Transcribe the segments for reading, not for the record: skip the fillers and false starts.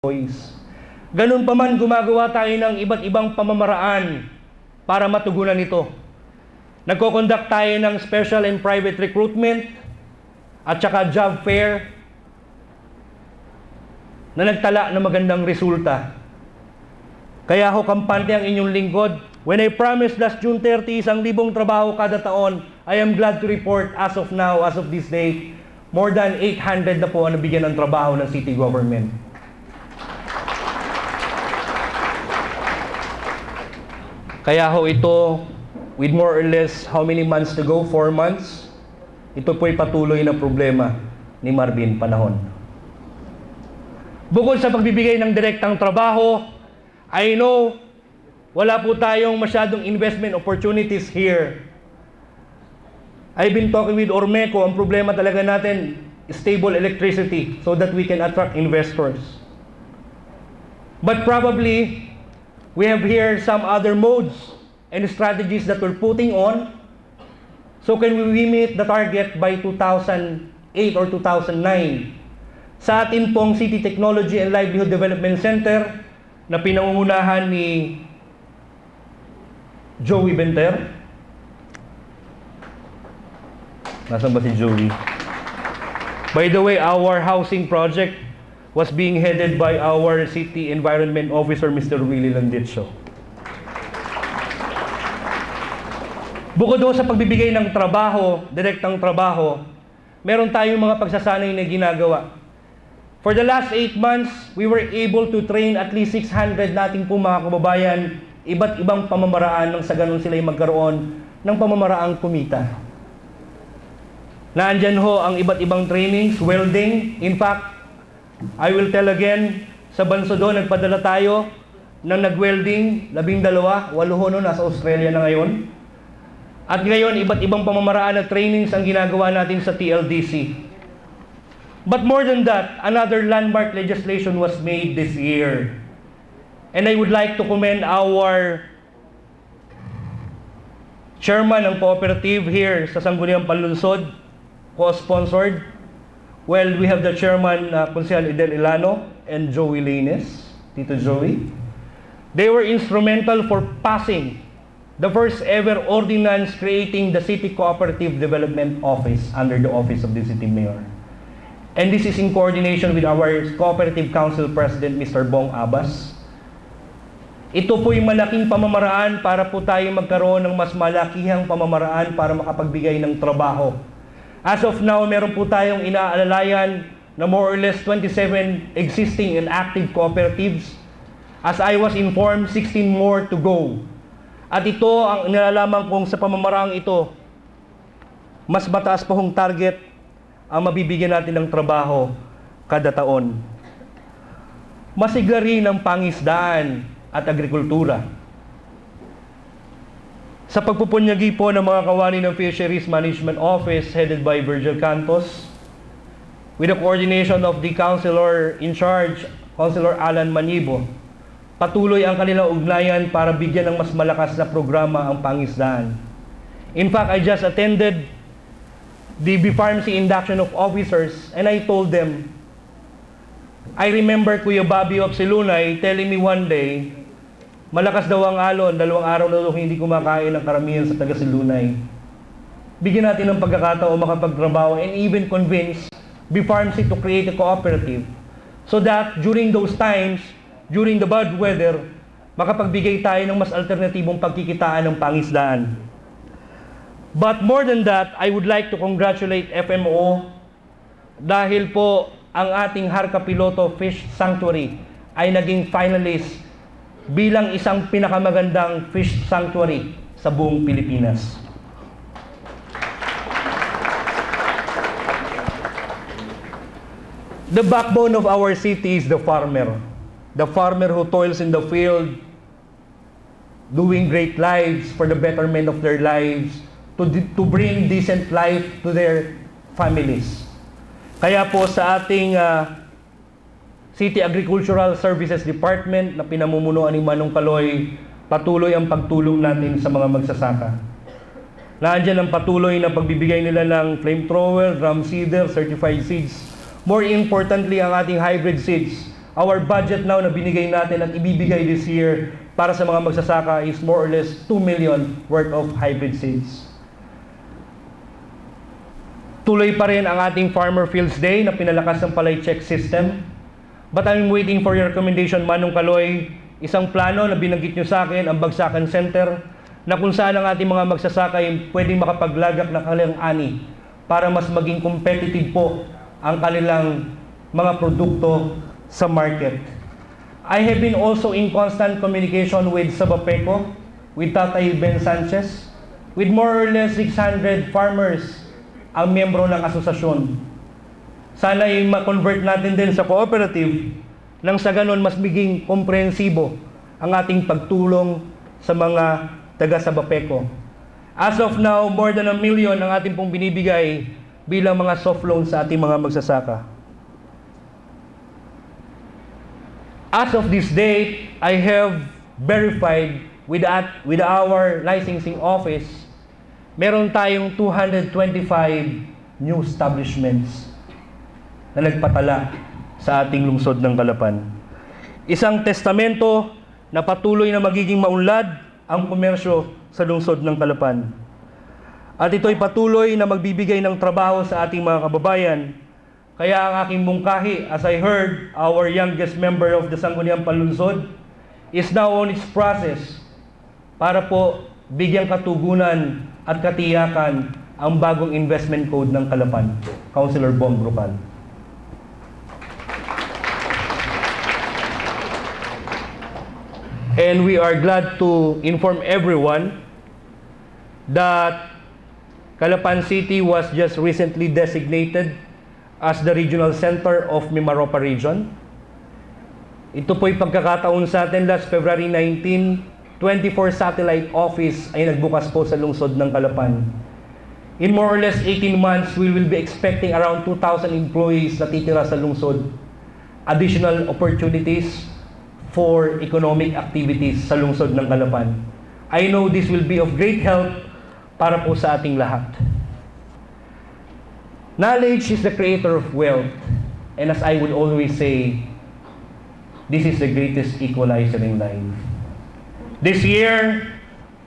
employees. Ganun pa man, gumagawa tayo ng iba't ibang pamamaraan para matugunan ito. Nagko-conduct tayo ng special and private recruitment at saka job fair na nagtala ng magandang resulta. Kaya ho, kampante ang inyong lingkod. When I promised last June 30, 1,000 trabaho kada taon, I am glad to report as of now, as of this date, more than 800 na po ang nabigyan ng trabaho ng city government. Kaya ho ito, with more or less how many months to go? 4 months. Ito po'y patuloy na problema ni Marvin Panahon. Bukod sa pagbibigay ng direktang trabaho, I know wala po tayong masyadong investment opportunities here. I've been talking with Ormeco, ang problema talaga natin, stable electricity so that we can attract investors. But probably, we have here some other modes and strategies that we're putting on. So can we meet the target by 2008 or 2009? Sa atin pong City Technology and Livelihood Development Center na pinangungunahan ni Joey Benter. Nasaan ba si Joey? By the way, our housing project was being headed by our City Environment Officer, Mr. Willie Landicho. Bukod doon sa pagbibigay ng trabaho, direktang trabaho, meron tayong mga pagsasanay na ginagawa. For the last 8 months, we were able to train at least 600 nating po mga kababayan, iba't ibang pamamaraan nang sa ganun sila magkaroon ng pamamaraang kumita. Naandyan ho ang iba't ibang trainings, welding. In fact, I will tell again, sa Bansodo, nagpadala tayo ng nag-welding, 12, 8 ho no, nasa Australia na ngayon. At ngayon, iba't ibang pamamaraan na trainings ang ginagawa natin sa TLDC. But more than that, another landmark legislation was made this year. And I would like to commend our chairman ng cooperative here sa Sangguniang Panlunsod, co-sponsored. Well, we have the chairman, Consejal Idel Ilano and Joey Laines, Tito Joey. They were instrumental for passing the first ever ordinance creating the City Cooperative Development Office under the Office of the City Mayor. And this is in coordination with our Cooperative Council President, Mr. Bong Abas. Ito po yung malaking pamamaraan para po tayo magkaroon ng mas malakihang pamamaraan para makapagbigay ng trabaho. As of now, meron po tayong inaalalayan na more or less 27 existing and active cooperatives. As I was informed, 16 more to go. At ito, ang nilalaman kong sa pamamaraang ito, mas mataas pa hong target ang mabibigyan natin ng trabaho kada taon. Masigla rin ang pangisdaan at agrikultura. Sa pagpupunyagi po ng mga kawani ng Fisheries Management Office headed by Virgil Cantos, with the coordination of the Councilor in charge, Councilor Alan Manibo, patuloy ang kanilang ugnayan para bigyan ng mas malakas na programa ang pangisdaan. In fact, I just attended the BFARMC induction of officers and I told them, I remember Kuya Bobby of Silunay telling me one day, malakas daw ang alon, 2 araw na daw hindi kumakain ng karamihan sa taga Silunay. Bigyan natin ng pagkakataon makapagtrabaho and even convince BFARMC to create a cooperative so that during those times, during the bad weather, makapagbigay tayo ng mas alternatibong pagkikitaan ng pangisdaan. But more than that, I would like to congratulate FMO dahil po ang ating Harka Piloto Fish Sanctuary ay naging finalist bilang isang pinakamagandang fish sanctuary sa buong Pilipinas. The backbone of our city is the farmer. The farmer who toils in the field, doing great lives for the betterment of their lives, to bring decent life to their families. Kaya po sa ating City Agricultural Services Department na pinamumunuan ni Manong Kaloy, patuloy ang pagtulong natin sa mga magsasaka. Nandiyan ang patuloy na pagbibigay nila ng flamethrower, drum seeder, certified seeds. More importantly, ang ating hybrid seeds our budget now na binigay natin at ibibigay this year para sa mga magsasaka is more or less 2 million worth of hybrid seeds. Tuloy pa rin ang ating Farmer Fields Day na pinalakas ng palay check system. But I'm waiting for your recommendation, Manong Kaloy, isang plano na binanggit nyo sa akin, ang Bagsakan Center, na kung saan ang ating mga magsasaka ay pwedeng makapaglagak ng kanilang ani para mas maging competitive po ang kanilang mga produkto sa market. I have been also in constant communication with Sabapeco, with Tatay Ben Sanchez, with more or less 600 farmers ang miyembro ng asosasyon. Sana ay ma-convert natin din sa cooperative nang sa ganon mas maging komprehensibo ang ating pagtulong sa mga taga-Sabapeco. As of now, more than 1 million ang ating pong binibigay bilang mga soft loans sa ating mga magsasaka. As of this date, I have verified with our licensing office, meron tayong 225 new establishments na nagpatala sa ating lungsod ng Calapan. Isang testamento na patuloy na magiging maunlad ang komersyo sa lungsod ng Calapan. At ito'y patuloy na magbibigay ng trabaho sa ating mga kababayan. Kaya ang aking mungkahi, as I heard, our youngest member of the Sangguniang Panlungsod is now on its process para po bigyang katugunan at katiyakan ang bagong investment code ng Calapan. Councilor Bong Grupal. And we are glad to inform everyone that Calapan City was just recently designated as the regional center of Mimaropa region. Ito po'y pagkakataon sa atin last February 19, 24 satellite office ay nagbukas po sa lungsod ng Calapan. In more or less 18 months, we will be expecting around 2,000 employees na titira sa lungsod. Additional opportunities for economic activities sa lungsod ng Calapan. I know this will be of great help para po sa ating lahat. Knowledge is the creator of wealth, and as I would always say, this is the greatest equalizer in life. This year,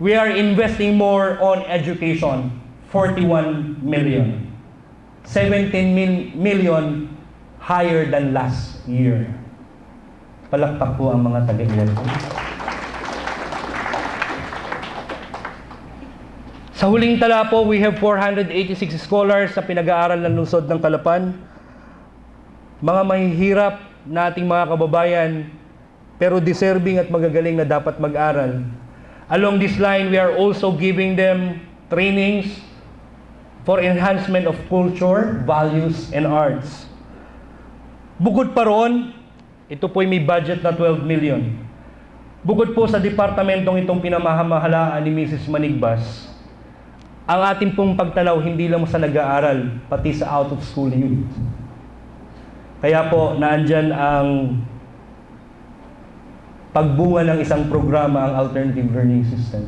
we are investing more on education, 41 million. 17 million higher than last year. Palakpak po ang mga taga-ilan. Sa huling tala po, we have 486 scholars sa pinag-aaral ng lungsod ng Calapan. Mga mahihirap na ating mga kababayan, pero deserving at magagaling na dapat mag-aral. Along this line, we are also giving them trainings for enhancement of culture, values, and arts. Bukod pa roon, ito po'y may budget na 12 million. Bukod po sa departamentong itong pinamamahalaan ni Mrs. Manigbas, ang ating pong pagtanaw hindi lang sa nag-aaral, pati sa out-of-school youth. Kaya po, naandyan ang pagbunga ng isang programa, ang alternative learning system.